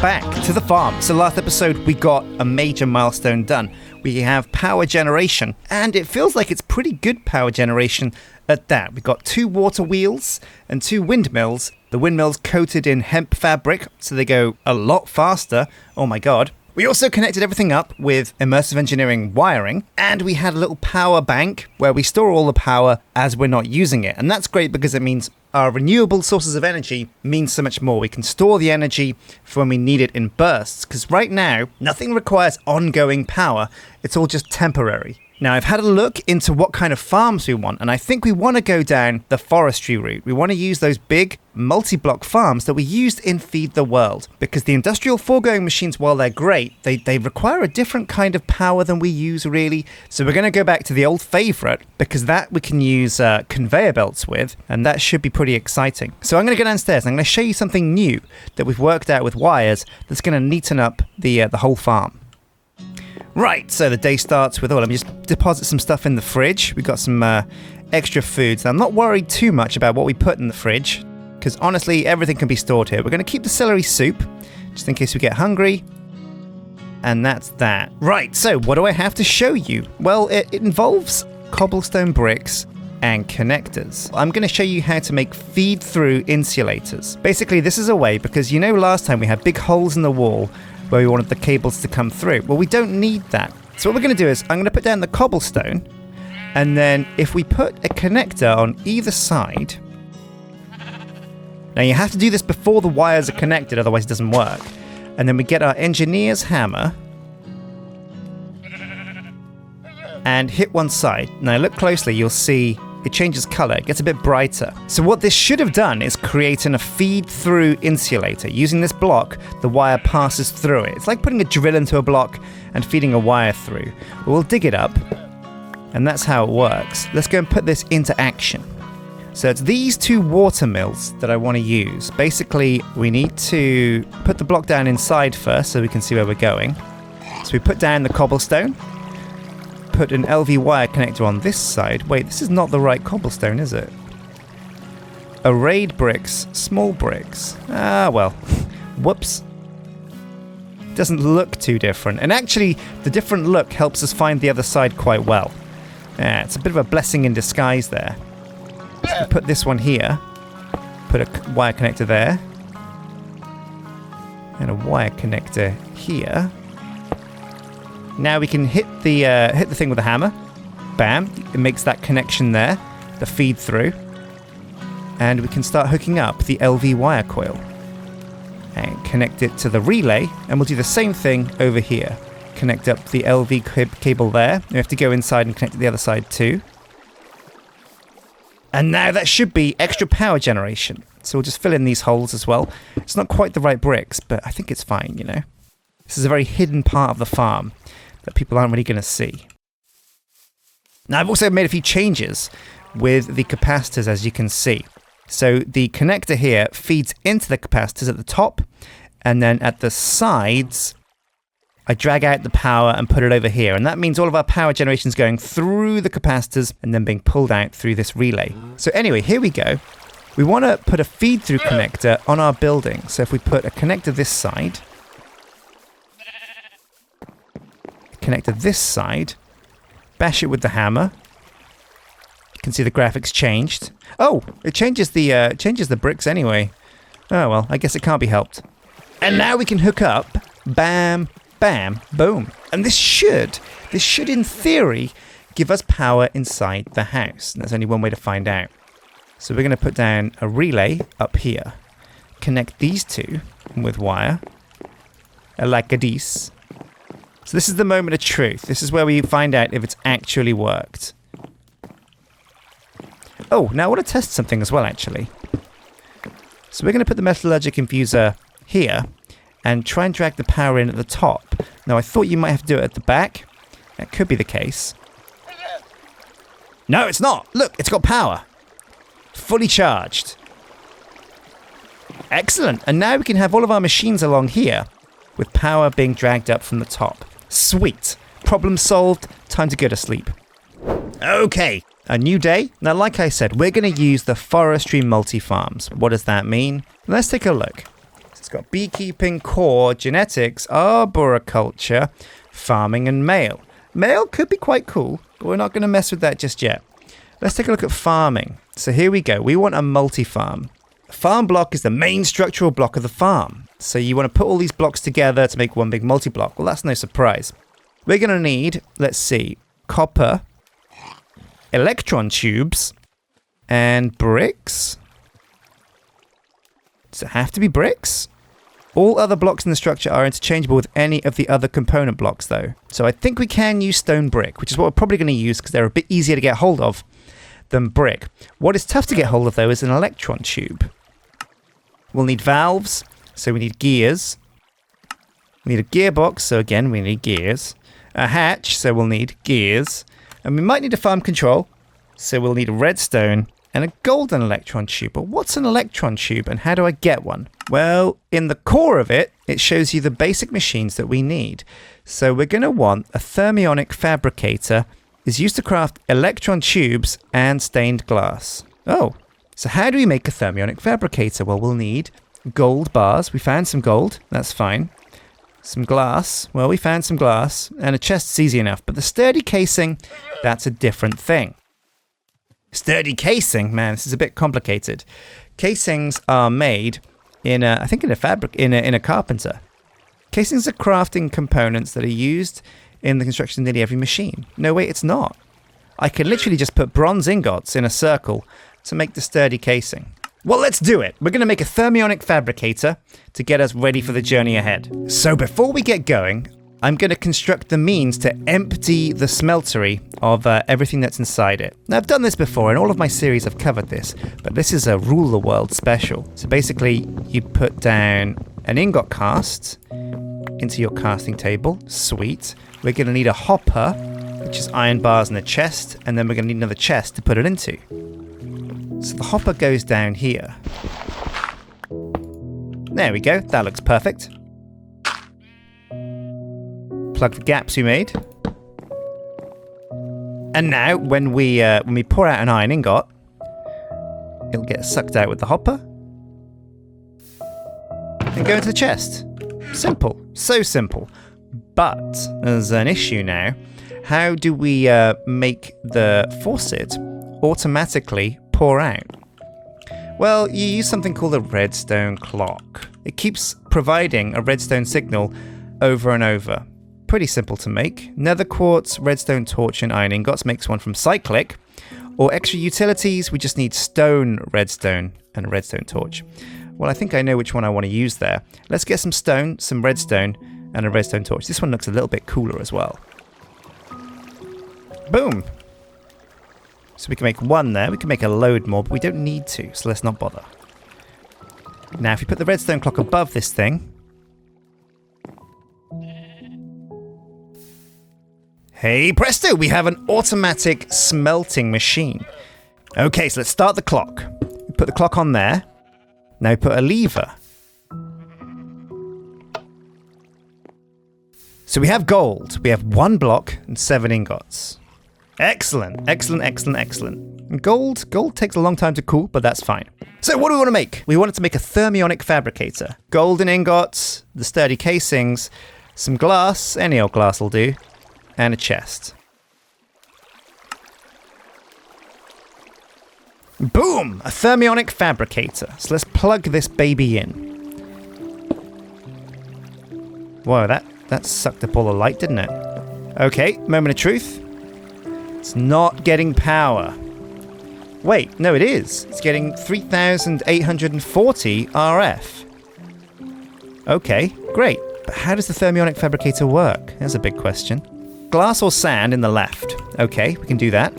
back to the farm. So last episode we got a major milestone done. We have power generation, and it feels like it's pretty good power generation at that. We've got 2 water wheels and 2 windmills. The windmills coated in hemp fabric, so they go a lot faster. Oh my god. We also connected everything up with immersive engineering wiring, and we had a little power bank where we store all the power as we're not using it. And that's great because it means our renewable sources of energy means so much more. We can store the energy for when we need it in bursts, because right now, nothing requires ongoing power. It's all just temporary. Now, I've had a look into what kind of farms we want, and I think we want to go down the forestry route. We want to use those big multi-block farms that we used in Feed the World, because the industrial foregoing machines, while they're great, they require a different kind of power than we use, really. So we're going to go back to the old favorite, because that we can use conveyor belts with, and that should be pretty exciting. So I'm going to go downstairs, and I'm going to show you something new that we've worked out with wires that's going to neaten up the whole farm. Right, so the day starts with, let me just deposit some stuff in the fridge. We've got some extra foods. Now, I'm not worried too much about what we put in the fridge, because honestly, everything can be stored here. We're going to keep the celery soup, just in case we get hungry. And that's that. Right, so what do I have to show you? Well, it involves cobblestone bricks and connectors. I'm going to show you how to make feed-through insulators. Basically, this is a way, because last time we had big holes in the wall where we wanted the cables to come through. Well, we don't need that. So what we're going to do is I'm going to put down the cobblestone, and then if we put a connector on either side. Now you have to do this before the wires are connected, otherwise it doesn't work. And then we get our engineer's hammer and hit one side. Now look closely, you'll see it changes color, it gets a bit brighter. So what this should have done is creating a feed-through insulator. Using this block, the wire passes through it. It's like putting a drill into a block and feeding a wire through. We'll dig it up, and that's how it works. Let's go and put this into action. So it's these 2 water mills that I want to use. Basically, we need to put the block down inside first so we can see where we're going. So we put down the cobblestone, put an LV wire connector on this side. Wait, this is not the right cobblestone, is it? Arrayed bricks, small bricks. Well, whoops. Doesn't look too different. And actually, the different look helps us find the other side quite well. Yeah, it's a bit of a blessing in disguise there. So put this one here. Put a wire connector there. And a wire connector here. Now we can hit the thing with a hammer. Bam. It makes that connection there. The feed through. And we can start hooking up the LV wire coil. And connect it to the relay. And we'll do the same thing over here. Connect up the LV cable there. We have to go inside and connect to the other side too. And now that should be extra power generation. So we'll just fill in these holes as well. It's not quite the right bricks, but I think it's fine, This is a very hidden part of the farm that people aren't really going to see. Now, I've also made a few changes with the capacitors, as you can see. So the connector here feeds into the capacitors at the top, and then at the sides, I drag out the power and put it over here. And that means all of our power generation is going through the capacitors and then being pulled out through this relay. So anyway, here we go. We want to put a feed-through connector on our building. So if we put a connector this side, connector this side, bash it with the hammer. You can see the graphics changed. Oh, it changes the bricks anyway. Oh well, I guess it can't be helped. And now we can hook up. Bam, bam, boom. And this should in theory give us power inside the house. And there's only one way to find out. So we're going to put down a relay up here. Connect these 2 with wire. Like this. So this is the moment of truth. This is where we find out if it's actually worked. Oh, now I want to test something as well, actually. So we're going to put the metallurgic infuser here and try and drag the power in at the top. Now, I thought you might have to do it at the back. That could be the case. No, it's not. Look, it's got power. Fully charged. Excellent. And now we can have all of our machines along here with power being dragged up from the top. Sweet. Problem solved. Time to go to sleep. Okay. A new day. Now, like I said, we're going to use the forestry multi-farms. What does that mean? Let's take a look. Let's got beekeeping, core, genetics, arboriculture, farming, and mail. Mail could be quite cool, but we're not going to mess with that just yet. Let's take a look at farming. So here we go. We want a multi-farm. A farm block is the main structural block of the farm. So you want to put all these blocks together to make one big multi-block. Well, that's no surprise. We're going to need, let's see, copper, electron tubes, and bricks. Does it have to be bricks? All other blocks in the structure are interchangeable with any of the other component blocks, though. So I think we can use stone brick, which is what we're probably going to use because they're a bit easier to get hold of than brick. What is tough to get hold of, though, is an electron tube. We'll need valves, so we need gears. We need a gearbox, so again, we need gears. A hatch, so we'll need gears. And we might need a farm control, so we'll need a redstone and a golden electron tube. But what's an electron tube and how do I get one? Well, in the core of it, it shows you the basic machines that we need. So we're going to want a Thermionic Fabricator is used to craft electron tubes and stained glass. Oh, so how do we make a Thermionic Fabricator? Well, we'll need gold bars. We found some gold. That's fine. Some glass. Well, we found some glass. And a chest's easy enough. But the sturdy casing, that's a different thing. Sturdy casing, man, this is a bit complicated. Casings are made in a Carpenter. Casings are crafting components that are used in the construction of nearly every machine. No, wait, it's not. I could literally just put bronze ingots in a circle to make the sturdy casing. Well, let's do it. We're going to make a Thermionic Fabricator to get us ready for the journey ahead. So before we get going, I'm going to construct the means to empty the smeltery of everything that's inside it. Now, I've done this before. In all of my series, I've covered this, but this is a Rule the World special. So basically, you put down an ingot cast into your casting table. Sweet. We're going to need a hopper, which is iron bars and a chest, and then we're going to need another chest to put it into. So the hopper goes down here. There we go. That looks perfect. Plug the gaps we made. And now, when we pour out an iron ingot, it'll get sucked out with the hopper and go into the chest. Simple. So simple. But there's an issue now. How do we make the faucet automatically pour out? Well, you use something called a Redstone Clock. It keeps providing a redstone signal over and over. Pretty simple to make. Nether quartz, redstone torch, and iron ingots makes one from cyclic. Or extra utilities, we just need stone, redstone, and a redstone torch. Well, I think I know which one I want to use there. Let's get some stone, some redstone, and a redstone torch. This one looks a little bit cooler as well. Boom! So we can make one there. We can make a load more, but we don't need to, so let's not bother. Now, if you put the redstone clock above this thing... Hey presto, we have an automatic smelting machine. Okay, so let's start the clock. We put the clock on there. Now we put a lever. So we have gold. We have 1 block and 7 ingots. Excellent, excellent, excellent, excellent. And gold takes a long time to cool, but that's fine. So what do we want to make? We wanted to make a Thermionic Fabricator. Golden ingots, the sturdy casings, some glass, any old glass will do, and a chest. Boom! A Thermionic Fabricator. So let's plug this baby in. Whoa, that sucked up all the light, didn't it? Okay, moment of truth. It's not getting power. Wait, no it is. It's getting 3,840 RF. Okay, great. But how does the Thermionic Fabricator work? There's a big question. Glass or sand in the left. Okay, we can do that.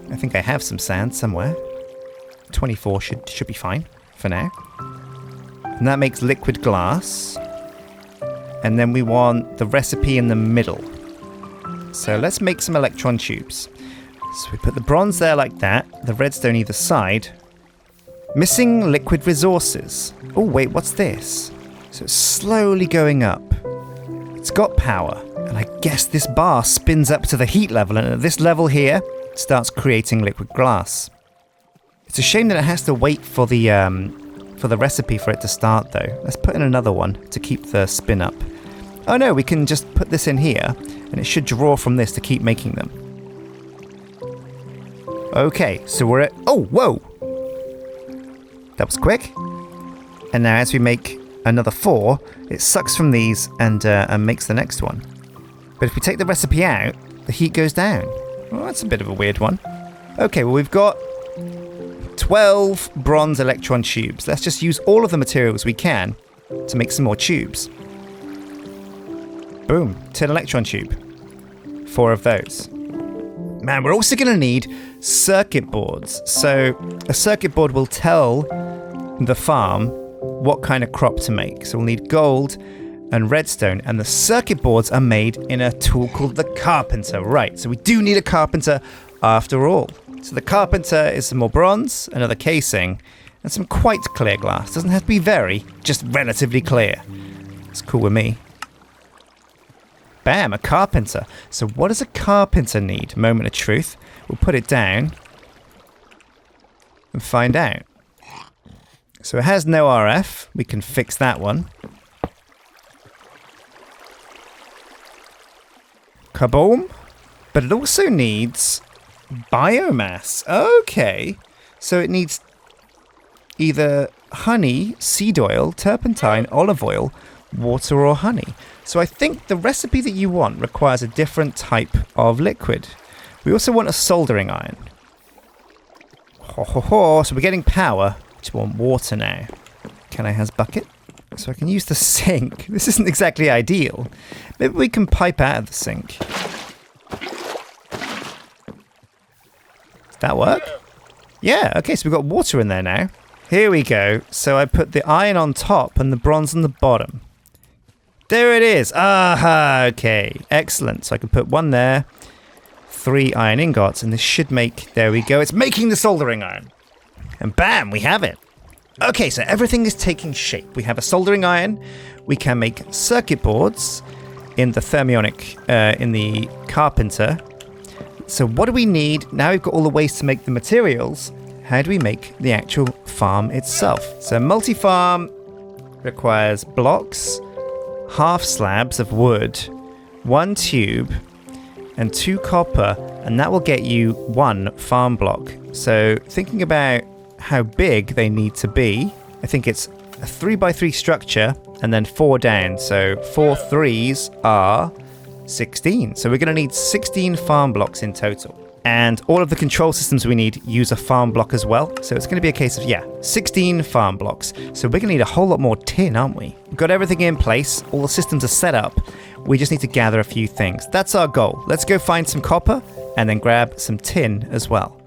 I think I have some sand somewhere. 24 should be fine for now. And that makes liquid glass. And then we want the recipe in the middle. So let's make some electron tubes. So we put the bronze there like that, the redstone either side. Missing liquid resources. Oh wait, what's this? So it's slowly going up. It's got power, and I guess this bar spins up to the heat level, and at this level here, it starts creating liquid glass. It's a shame that it has to wait for the recipe for it to start, though. Let's put in another one to keep the spin up. Oh no, we can just put this in here, and it should draw from this to keep making them. Okay, so we're at... Oh, whoa! That was quick. And now as we make another 4, it sucks from these and makes the next one. But if we take the recipe out, the heat goes down. Well, that's a bit of a weird one. Okay, well we've got 12 bronze electron tubes. Let's just use all of the materials we can to make some more tubes. Boom, 10 electron tube. 4 of those. Man, we're also going to need circuit boards. So a circuit board will tell the farm what kind of crop to make. So we'll need gold and redstone, and the circuit boards are made in a tool called the Carpenter. Right, so we do need a Carpenter after all. So the Carpenter is some more bronze, another casing, and some quite clear glass. Doesn't have to be very, just relatively clear. It's cool with me. Bam, a Carpenter. So what does a Carpenter need? Moment of truth. We'll put it down and find out. So it has no RF. We can fix that one. Kaboom. But it also needs biomass. Okay. So it needs either honey, seed oil, turpentine, olive oil, water, or honey. So I think the recipe that you want requires a different type of liquid. We also want a soldering iron. Ho ho ho. So we're getting power. Just want water now. Can I has bucket? So I can use the sink. This isn't exactly ideal. Maybe we can pipe out of the sink. Does that work? Yeah, okay, so we've got water in there now. Here we go. So I put the iron on top and the bronze on the bottom. There it is. Aha, okay. Excellent. So I can put one there, 3 iron ingots, and this should make... There we go. It's making the soldering iron. And bam, we have it. Okay, so everything is taking shape. We have a soldering iron. We can make circuit boards in the Thermionic, in the Carpenter. So what do we need? Now we've got all the ways to make the materials. How do we make the actual farm itself? So multi-farm requires blocks, half slabs of wood, 1 tube, and 2 copper, and that will get you 1 farm block. So thinking about how big they need to be, I think it's a 3x3 structure and then 4 down. So 4 3s are 16. So we're going to need 16 farm blocks in total. And all of the control systems we need use a farm block as well. So it's going to be a case of, 16 farm blocks. So we're going to need a whole lot more tin, aren't we? We've got everything in place. All the systems are set up. We just need to gather a few things. That's our goal. Let's go find some copper and then grab some tin as well.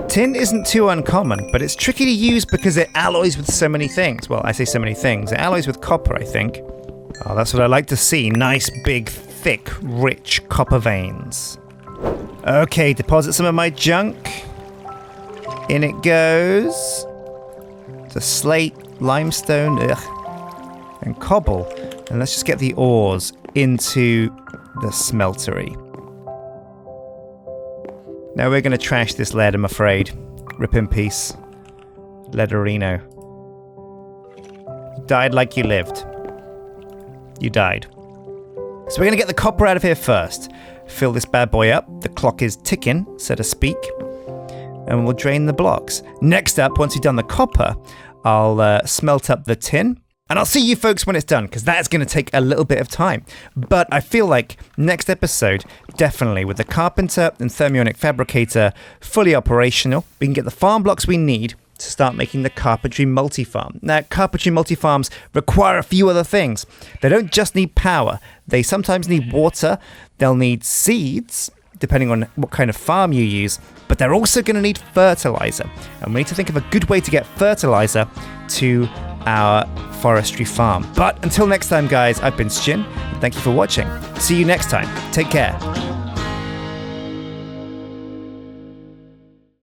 Tin isn't too uncommon, but it's tricky to use because it alloys with so many things. Well, I say so many things. It alloys with copper, I think. Oh, that's what I like to see. Nice, big, thick, rich copper veins. Okay, deposit some of my junk. In it goes. The slate, limestone, and cobble. And let's just get the ores into the smeltery. Now we're going to trash this lead, I'm afraid. Rip in peace. Leaderino. You died like you lived. You died. So we're going to get the copper out of here first. Fill this bad boy up. The clock is ticking, so to speak. And we'll drain the blocks. Next up, once we've done the copper, I'll smelt up the tin. And I'll see you folks when it's done, because that's going to take a little bit of time. But I feel like next episode, definitely, with the Carpenter and Thermionic Fabricator fully operational, we can get the farm blocks we need to start making the carpentry multi-farm. Now, carpentry multi-farms require a few other things. They don't just need power. They sometimes need water. They'll need seeds, depending on what kind of farm you use. But they're also going to need fertilizer. And we need to think of a good way to get fertilizer to our forestry farm. But until next time, guys, I've been Sjin. Thank you for watching. See you next time. Take care.